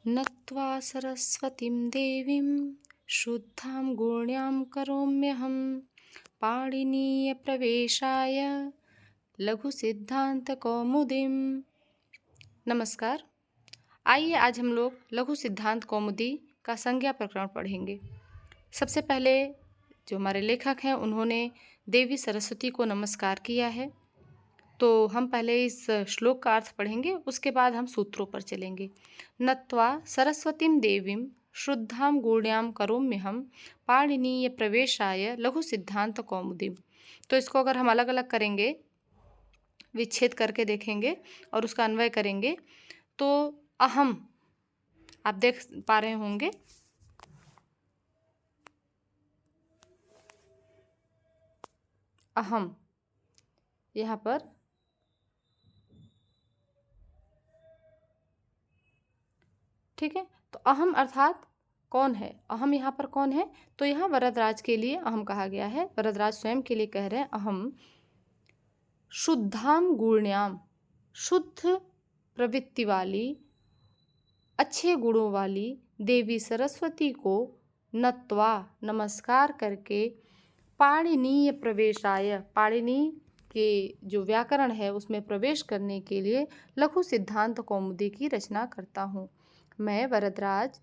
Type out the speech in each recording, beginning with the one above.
नत्वा सरस्वतीं देवीं शुद्धां गुण्यां करोम्यहं पाणिनीयप्रवेशाय लघुसिद्धान्तकौमुदीं। नमस्कार। आइए आज हम लोग लघु सिद्धांत कौमुदी का संज्ञा प्रकरण पढ़ेंगे। सबसे पहले जो हमारे लेखक हैं उन्होंने देवी सरस्वती को नमस्कार किया है, तो हम पहले इस श्लोक का अर्थ पढ़ेंगे, उसके बाद हम सूत्रों पर चलेंगे। नत्वा सरस्वतीं देवीं शुद्धां गुण्यां करोम्यहं पाणिनीय प्रवेशाय लघु सिद्धांत कौमुदीं। तो इसको अगर हम अलग अलग करेंगे, विच्छेद करके देखेंगे और उसका अन्वय करेंगे तो अहम, आप देख पा रहे होंगे, अहम यहाँ पर ठीक है। तो अहम अर्थात कौन है, अहम यहाँ पर कौन है, तो यहाँ वरदराज के लिए अहम कहा गया है। वरदराज स्वयं के लिए कह रहे हैं अहम शुद्धाम गुण्याम, शुद्ध प्रवृत्ति वाली, अच्छे गुणों वाली देवी सरस्वती को नत्वा नमस्कार करके पाणिनीय प्रवेशाय, पाणिनी के जो व्याकरण है उसमें प्रवेश करने के लिए लघु सिद्धांत कौमुदी की रचना करता हूँ। मैं वरदराज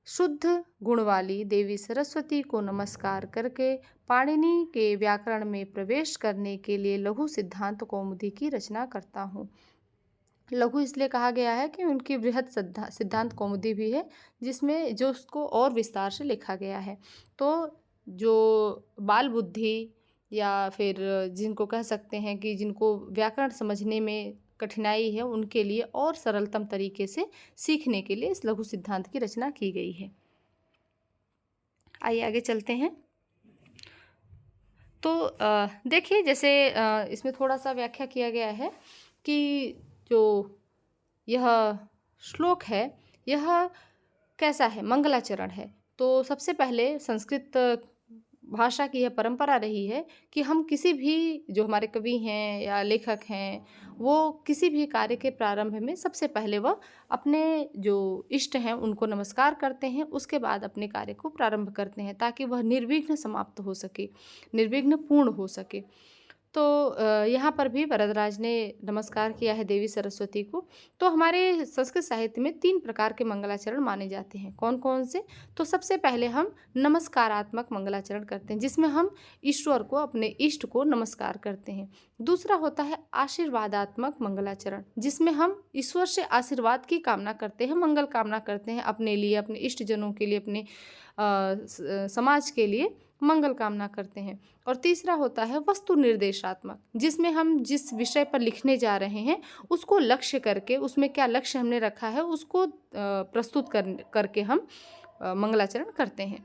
शुद्ध गुण वाली देवी सरस्वती को नमस्कार करके पाणिनि के व्याकरण में प्रवेश करने के लिए लघु सिद्धांत कौमुदी की रचना करता हूँ। लघु इसलिए कहा गया है कि उनकी बृहद सिद्धांत कौमुदी भी है जिसमें जो उसको और विस्तार से लिखा गया है। तो जो बाल बुद्धि या फिर जिनको कह सकते हैं कि जिनको व्याकरण समझने में कठिनाई है, उनके लिए और सरलतम तरीके से सीखने के लिए इस लघु सिद्धांत की रचना की गई है। आइए आगे चलते हैं। तो देखिए, जैसे इसमें थोड़ा सा व्याख्या किया गया है कि जो यह श्लोक है यह कैसा है, मंगलाचरण है। तो सबसे पहले संस्कृत भाषा की यह परंपरा रही है कि हम किसी भी जो हमारे कवि हैं या लेखक हैं, वो किसी भी कार्य के प्रारंभ में सबसे पहले वह अपने जो इष्ट हैं उनको नमस्कार करते हैं, उसके बाद अपने कार्य को प्रारंभ करते हैं ताकि वह निर्विघ्न समाप्त हो सके, निर्विघ्न पूर्ण हो सके। तो यहाँ पर भी वरदराज ने नमस्कार किया है देवी सरस्वती को। तो हमारे संस्कृत साहित्य में 3 प्रकार के मंगलाचरण माने जाते हैं। कौन कौन से? तो सबसे पहले हम नमस्कारात्मक मंगलाचरण करते हैं जिसमें हम ईश्वर को, अपने इष्ट को नमस्कार करते हैं। दूसरा होता है आशीर्वादात्मक मंगलाचरण जिसमें हम ईश्वर से आशीर्वाद की कामना करते हैं, मंगल कामना करते हैं अपने लिए, अपने इष्टजनों के लिए, अपने समाज के लिए मंगल कामना करते हैं। और तीसरा होता है वस्तु निर्देशात्मक जिसमें हम जिस विषय पर लिखने जा रहे हैं उसको लक्ष्य करके, उसमें क्या लक्ष्य हमने रखा है उसको प्रस्तुत करके हम मंगलाचरण करते हैं।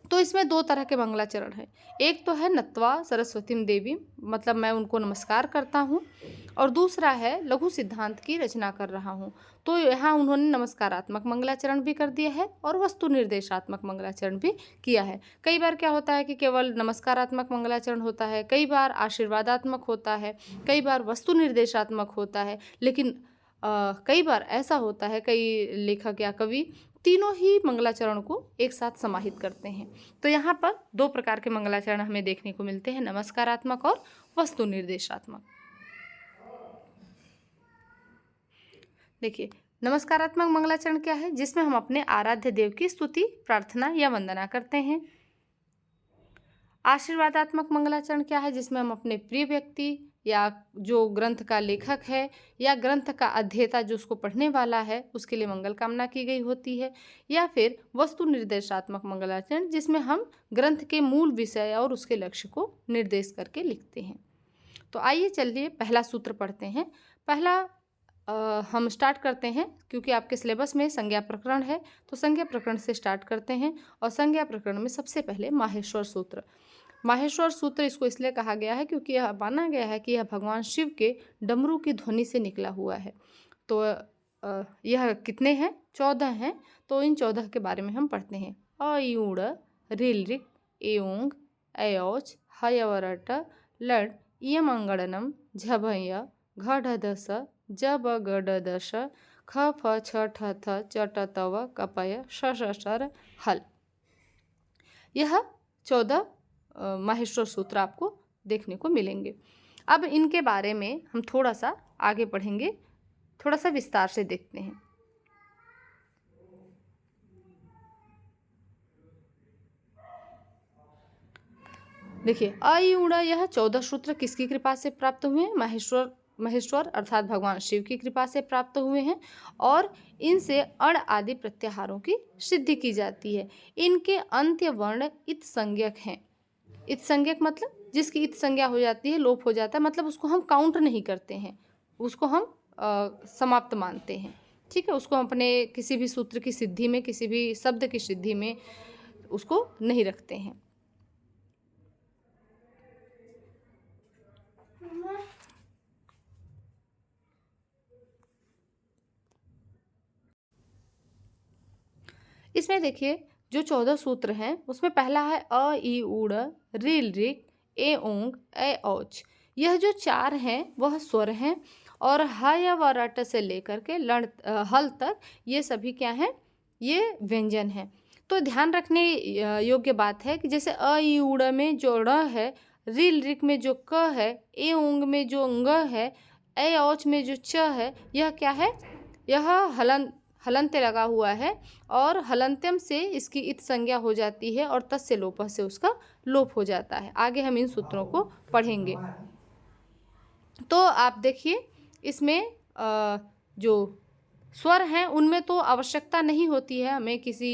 तो इसमें 2 तरह के मंगलाचरण हैं। एक तो है नत्वा सरस्वतीं देवी, मतलब मैं उनको नमस्कार करता हूँ, और दूसरा है लघु सिद्धांत की रचना कर रहा हूँ। तो यहाँ उन्होंने नमस्कारात्मक मंगलाचरण भी कर दिया है और वस्तु निर्देशात्मक मंगलाचरण भी किया है। कई बार क्या होता है कि केवल नमस्कारात्मक मंगलाचरण होता है, कई बार आशीर्वादात्मक होता है, कई बार वस्तु निर्देशात्मक होता है, लेकिन कई बार ऐसा होता है, कई लेखक या कवि तीनों ही मंगलाचरण को एक साथ समाहित करते हैं। तो यहाँ पर 2 प्रकार के मंगलाचरण हमें देखने को मिलते हैं, नमस्कारात्मक और वस्तु निर्देशात्मक। देखिए, नमस्कारात्मक मंगलाचरण क्या है? जिसमें हम अपने आराध्य देव की स्तुति, प्रार्थना या वंदना करते हैं। आशीर्वादात्मक मंगलाचरण क्या है? जिसमें हम अपने प्रिय व्यक्ति या जो ग्रंथ का लेखक है या ग्रंथ का अध्येता जो उसको पढ़ने वाला है उसके लिए मंगल कामना की गई होती है। या फिर वस्तु निर्देशात्मक मंगलाचरण जिसमें हम ग्रंथ के मूल विषय और उसके लक्ष्य को निर्देश करके लिखते हैं। तो आइए चलिए पहला सूत्र पढ़ते हैं। पहला हम स्टार्ट करते हैं, क्योंकि आपके सिलेबस में संज्ञा प्रकरण है तो संज्ञा प्रकरण से स्टार्ट करते हैं। और संज्ञा प्रकरण में सबसे पहले माहेश्वर सूत्र। माहेश्वर सूत्र इसको इसलिए कहा गया है क्योंकि यह माना गया है कि यह भगवान शिव के डमरू की ध्वनि से निकला हुआ है। तो यह कितने हैं? 14 हैं। तो इन 14 के बारे में हम पढ़ते हैं। अयूण, ऋलृक, एओंग, अयोच, हयवरट, लड, इयमंगड़नम, झभय, घढदस, जबगडदश, ख फ छ ठ थ च ट त व क प य श ष श र हल। यह 14 माहेश्वर सूत्र आपको देखने को मिलेंगे। अब इनके बारे में हम थोड़ा सा आगे पढ़ेंगे, थोड़ा सा विस्तार से देखते हैं। देखिए, अ ई उ यह 14 सूत्र किसकी कृपा से प्राप्त हुए हैं? महेश्वर अर्थात भगवान शिव की कृपा से प्राप्त हुए हैं और इनसे अण आदि प्रत्याहारों की सिद्धि की जाती है। इनके अंत्य वर्ण इत संज्ञक हैं। इत संज्ञक मतलब जिसकी इत संज्ञा हो जाती है, लोप हो जाता है, मतलब उसको हम काउंट नहीं करते हैं, उसको हम समाप्त मानते हैं। ठीक है, उसको हम अपने किसी भी सूत्र की सिद्धि में, किसी भी शब्द की सिद्धि में उसको नहीं रखते हैं। इसमें देखिए जो 14 सूत्र हैं उसमें पहला है अ ई उड़ रील रिक ए ओंग ए औच। यह जो 4 हैं वह स्वर हैं और ह या व रट से लेकर के लण हल तक ये सभी क्या हैं? ये व्यंजन हैं। तो ध्यान रखने योग्य बात है कि जैसे अ ई उड़ में जो ड़ है, रील रिक में जो क है, ए ओंग में जो ङ है, ए औच में जो च है, यह क्या है? यह हलंत्य लगा हुआ है और हलंत्यम से इसकी इत संज्ञा हो जाती है और तस्य लोप से उसका लोप हो जाता है। आगे हम इन सूत्रों को पढ़ेंगे। तो आप देखिए इसमें जो स्वर हैं उनमें तो आवश्यकता नहीं होती है हमें किसी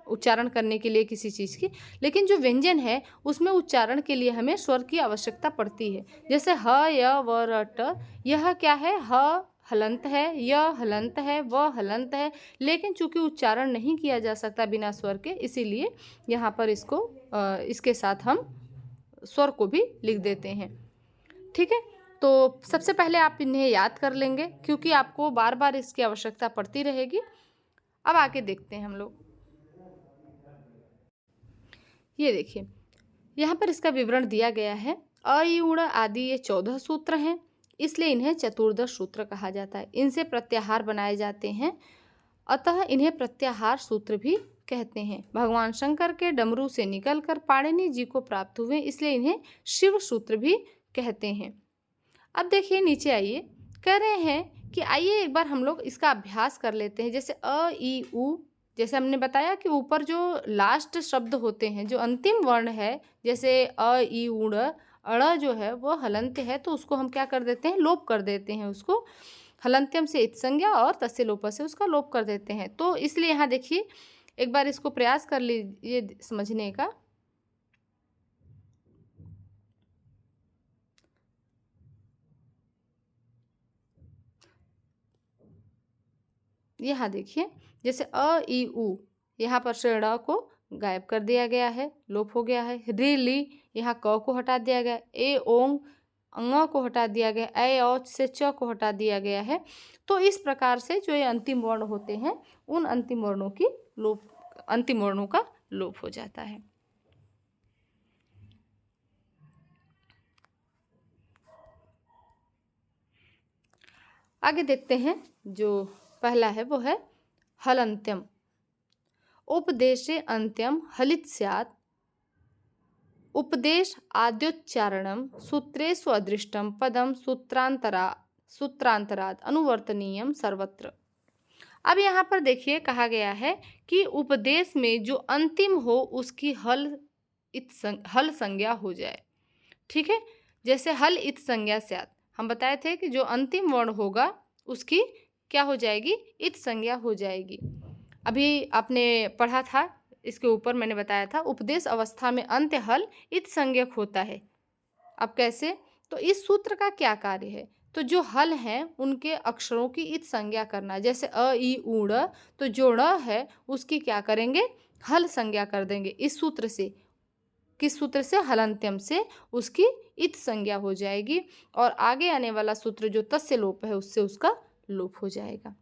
उच्चारण करने के लिए किसी चीज़ की, लेकिन जो व्यंजन है उसमें उच्चारण के लिए हमें स्वर की आवश्यकता पड़ती है। जैसे ह य व र ट, यह क्या है? ह हलंत है, य हलंत है, व हलंत है, लेकिन चूंकि उच्चारण नहीं किया जा सकता बिना स्वर के, इसीलिए यहाँ पर इसको इसके साथ हम स्वर को भी लिख देते हैं। ठीक है, तो सबसे पहले आप इन्हें याद कर लेंगे क्योंकि आपको बार बार इसकी आवश्यकता पड़ती रहेगी। अब आगे देखते हैं हम लोग। ये देखिए यहाँ पर इसका विवरण दिया गया है। अ ई उड़ आदि ये 14 सूत्र हैं, इसलिए इन्हें चतुर्दश सूत्र कहा जाता है। इनसे प्रत्याहार बनाए जाते हैं, अतः इन्हें प्रत्याहार सूत्र भी कहते हैं। भगवान शंकर के डमरू से निकलकर पाणिनि जी को प्राप्त हुए, इसलिए इन्हें शिव सूत्र भी कहते हैं। अब देखिए नीचे आइए, कह रहे हैं कि आइए एक बार हम लोग इसका अभ्यास कर लेते हैं। जैसे अ ई उ, जैसे हमने बताया कि ऊपर जो लास्ट शब्द होते हैं, जो अंतिम वर्ण है, जैसे अ ई उड़, अड़ जो है वो हलंत्य है, तो उसको हम क्या कर देते हैं? लोप कर देते हैं। उसको हलंत्यम से इत संज्ञा और तस्य लोप से उसका लोप कर देते हैं। तो इसलिए यहाँ देखिए एक बार इसको प्रयास कर लीजिए समझने का। यहाँ देखिए जैसे अ ई उ, यहाँ पर से ड़ को गायब कर दिया गया है, लोप हो गया है। री ली, यहाँ क को हटा दिया गया। ए ओंग, ङ को हटा दिया गया। ए औ से च को हटा दिया गया है। तो इस प्रकार से जो ये अंतिम वर्ण होते हैं उन अंतिम वर्णों की अंतिम वर्णों का लोप हो जाता है। आगे देखते हैं, जो पहला है वो है हलंत्यम। उपदेशे अंत्यम हलित स्यात्, उपदेश आद्योच्चारणम सूत्रेषु अदृष्टम पदम सूत्रांतराद अनुवर्तनीयम सर्वत्र। अब यहाँ पर देखिए कहा गया है कि उपदेश में जो अंतिम हो उसकी हल संज्ञा हो जाए। ठीक है, जैसे हल इत संज्ञा स्यात्, हम बताए थे कि जो अंतिम वर्ण होगा उसकी क्या हो जाएगी? इत संज्ञा हो जाएगी। अभी आपने पढ़ा था, इसके ऊपर मैंने बताया था, उपदेश अवस्था में अंत्य हल इत संज्ञक होता है। अब कैसे? तो इस सूत्र का क्या कार्य है? तो जो हल हैं उनके अक्षरों की इत संज्ञा करना। जैसे अ ई उड़, तो जो ड़ है उसकी क्या करेंगे? हल संज्ञा कर देंगे। इस सूत्र से, किस सूत्र से? हलंत्यम से उसकी इत संज्ञा हो जाएगी और आगे आने वाला सूत्र जो तस्य लोप है उससे उसका लोप हो जाएगा।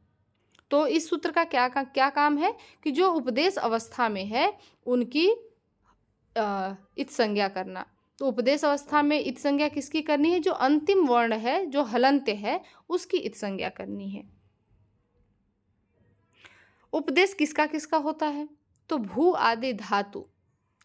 तो इस सूत्र का क्या काम है कि जो उपदेश अवस्था में है उनकी इत संज्ञा करना। तो उपदेश अवस्था में इत संज्ञा किसकी करनी है? जो अंतिम वर्ण है, जो हलंत्य है, उसकी इत संज्ञा करनी है। उपदेश किसका किसका होता है? तो भू आदि धातु,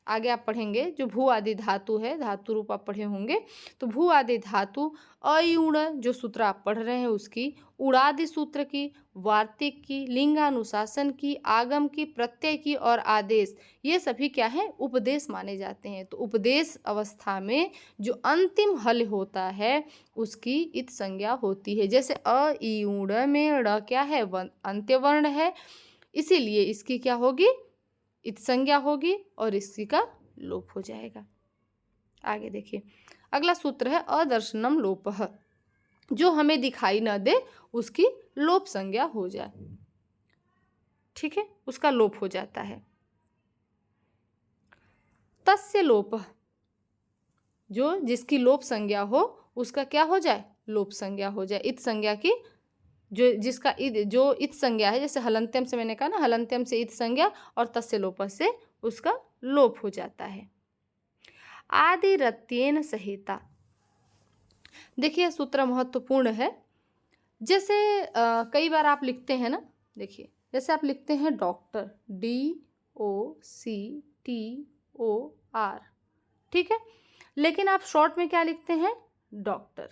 आगे आप पढ़ेंगे जो भू आदि धातु है, धातु रूप आप पढ़े होंगे, तो भू आदि धातु अयुण जो सूत्र आप पढ़ रहे हैं उसकी, उड़ादि सूत्र की, वार्तिक की, लिंगानुशासन की, आगम की, प्रत्यय की और आदेश, ये सभी क्या है? उपदेश माने जाते हैं। तो उपदेश अवस्था में जो अंतिम हल होता है उसकी इत संज्ञा होती है। जैसे अ इ ऊण में ड़ क्या है? अंत्यवर्ण है, इसीलिए इसकी क्या होगी? इत संज्ञा होगी और इसी का लोप हो जाएगा। आगे देखिए, अगला सूत्र है अदर्शनम लोपः, जो हमें दिखाई न दे उसकी लोप संज्ञा हो जाए। ठीक है, उसका लोप हो जाता है। तस्य लोपः, जो जिसकी लोप संज्ञा हो उसका क्या हो जाए? लोप संज्ञा हो जाए। इत संज्ञा की जो जिसका जो इत संज्ञा है, जैसे हलंत्यम से मैंने कहा ना, हलंत्यम से इत संज्ञा और तस्य लोप से उसका लोप हो जाता है। आदि रत्येन सहिता, देखिए सूत्र महत्वपूर्ण है। जैसे कई बार आप लिखते हैं ना, देखिए जैसे आप लिखते हैं डॉक्टर, DOCTOR, ठीक है, लेकिन आप शॉर्ट में क्या लिखते हैं? डॉक्टर,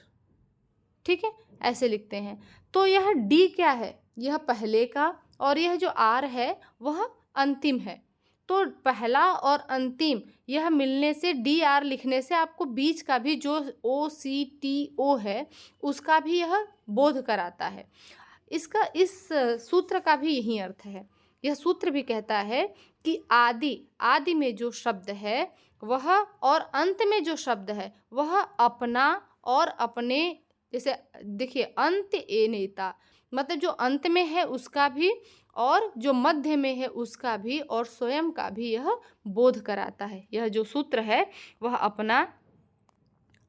ठीक है, ऐसे लिखते हैं। तो यह डी क्या है? यह पहले का, और यह जो आर है वह अंतिम है। तो पहला और अंतिम यह मिलने से डी आर लिखने से आपको बीच का भी जो OCTO है उसका भी यह बोध कराता है। इसका इस सूत्र का भी यही अर्थ है। यह सूत्र भी कहता है कि आदि में जो शब्द है वह, और अंत में जो शब्द है वह अपना और अपने, जैसे देखिए अंत ए नेता, मतलब जो अंत में है उसका भी और जो मध्य में है उसका भी और स्वयं का भी यह बोध कराता है। यह जो सूत्र है वह अपना,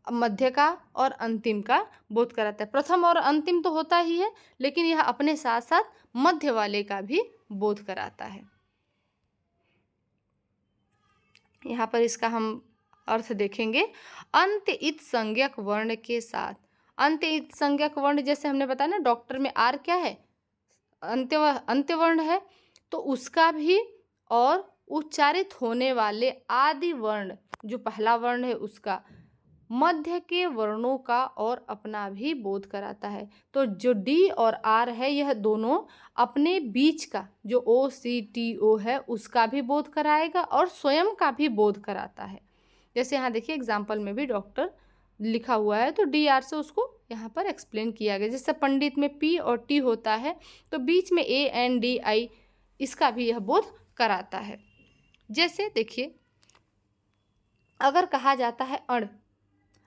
मध्य का और अंतिम का बोध कराता है। प्रथम और अंतिम तो होता ही है, लेकिन यह अपने साथ साथ मध्य वाले का भी बोध कराता है। यहाँ पर इसका हम अर्थ देखेंगे। अंत इत संज्ञक वर्ण के साथ, अंत इत संज्ञक वर्ण जैसे हमने बताया ना, डॉक्टर में आर क्या है? अंत्यवर्ण है, तो उसका भी और उच्चारित होने वाले आदि वर्ण जो पहला वर्ण है उसका, मध्य के वर्णों का और अपना भी बोध कराता है। तो जो डी और आर है यह दोनों अपने बीच का जो OCTO है उसका भी बोध कराएगा और स्वयं का भी बोध कराता है। जैसे यहाँ देखिए एग्जाम्पल में भी डॉक्टर लिखा हुआ है, तो डी आर से उसको यहाँ पर एक्सप्लेन किया गया। जैसे पंडित में P और T होता है तो बीच में ANDI, इसका भी यह बोध कराता है। जैसे देखिए अगर कहा जाता है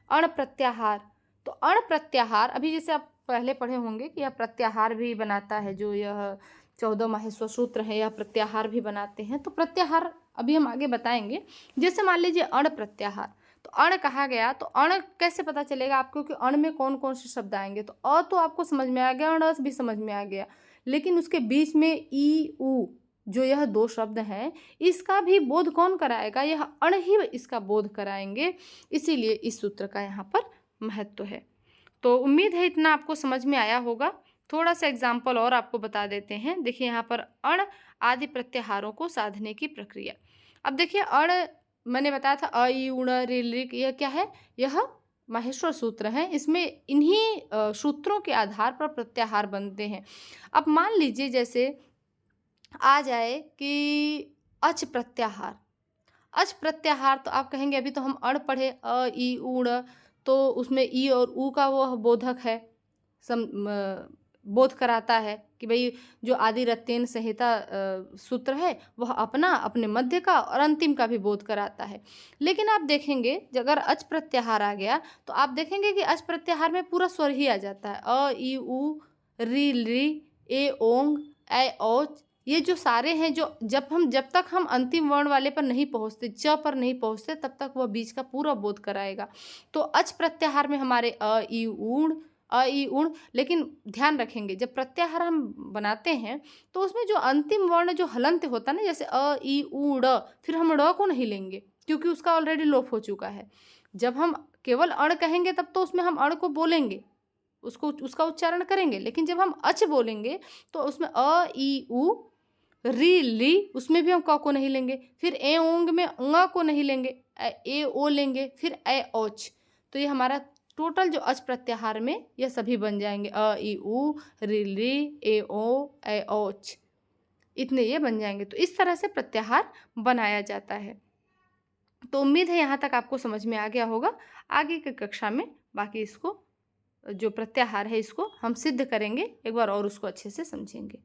अण प्रत्याहार, तो अण प्रत्याहार अभी जैसे आप पहले पढ़े होंगे कि यह प्रत्याहार भी बनाता है, जो यह 14 माहेश्वर सूत्र है यह प्रत्याहार भी बनाते हैं। तो प्रत्याहार अभी हम आगे बताएंगे। जैसे मान लीजिए अण प्रत्याहार, तो अण कहा गया, तो अण कैसे पता चलेगा आपको कि अण में कौन कौन से शब्द आएंगे? तो अ तो आपको समझ में आ गया, अण भी समझ में आ गया, लेकिन उसके बीच में ई उ जो यह दो शब्द हैं इसका भी बोध कौन कराएगा? यह अण ही इसका बोध कराएंगे। इसीलिए इस सूत्र का यहाँ पर महत्व है। तो उम्मीद है इतना आपको समझ में आया होगा। थोड़ा सा एग्जाम्पल और आपको बता देते हैं। देखिए यहाँ पर अण आदि प्रत्याहारों को साधने की प्रक्रिया। अब देखिए अण मैंने बताया था अ इ उण ऋ, यह क्या है? यह माहेश्वर सूत्र है। इसमें इन्हीं सूत्रों के आधार पर प्रत्याहार बनते हैं। अब मान लीजिए जैसे आ जाए कि अच प्रत्याहार, अच प्रत्याहार, तो आप कहेंगे अभी तो हम अण पढ़े अ इ उण, तो उसमें ई और ऊ का वह बोधक है, बोध कराता है कि भाई जो आदि रत्येन संहिता सूत्र है वह अपना, अपने मध्य का और अंतिम का भी बोध कराता है। लेकिन आप देखेंगे अगर अच प्रत्याहार आ गया तो आप देखेंगे कि अच प्रत्याहार में पूरा स्वर ही आ जाता है। अ इ उ रि ए ओंग ऐ औच, ये जो सारे हैं, जो जब तक हम अंतिम वर्ण वाले पर नहीं पहुंचते, च पर नहीं पहुंचते, तब तक वह बीच का पूरा बोध कराएगा। तो अच प्रत्याहार में हमारे अ इ उण, लेकिन ध्यान रखेंगे जब प्रत्याहार हम बनाते हैं तो उसमें जो अंतिम वर्ण जो हलंत होता है ना, जैसे अ इ उ ड़, फिर हम ड़ को नहीं लेंगे क्योंकि उसका ऑलरेडी लोप हो चुका है। जब हम केवल अण कहेंगे तब तो उसमें हम अण को बोलेंगे, उसका उच्चारण करेंगे, लेकिन जब हम अच बोलेंगे तो उसमें अ इ उ री ली उसमें भी हम क को नहीं लेंगे, फिर ए ओंग में ङ को नहीं लेंगे, ए ओ लेंगे, फिर ए औच। तो ये हमारा टोटल जो अच प्रत्याहार में यह सभी बन जाएंगे, अ ई उ, री ली, ए ओ, ए औच, इतने ये बन जाएंगे। तो इस तरह से प्रत्याहार बनाया जाता है। तो उम्मीद है यहाँ तक आपको समझ में आ गया होगा। आगे की कक्षा में बाकी इसको जो प्रत्याहार है इसको हम सिद्ध करेंगे, एक बार और उसको अच्छे से समझेंगे।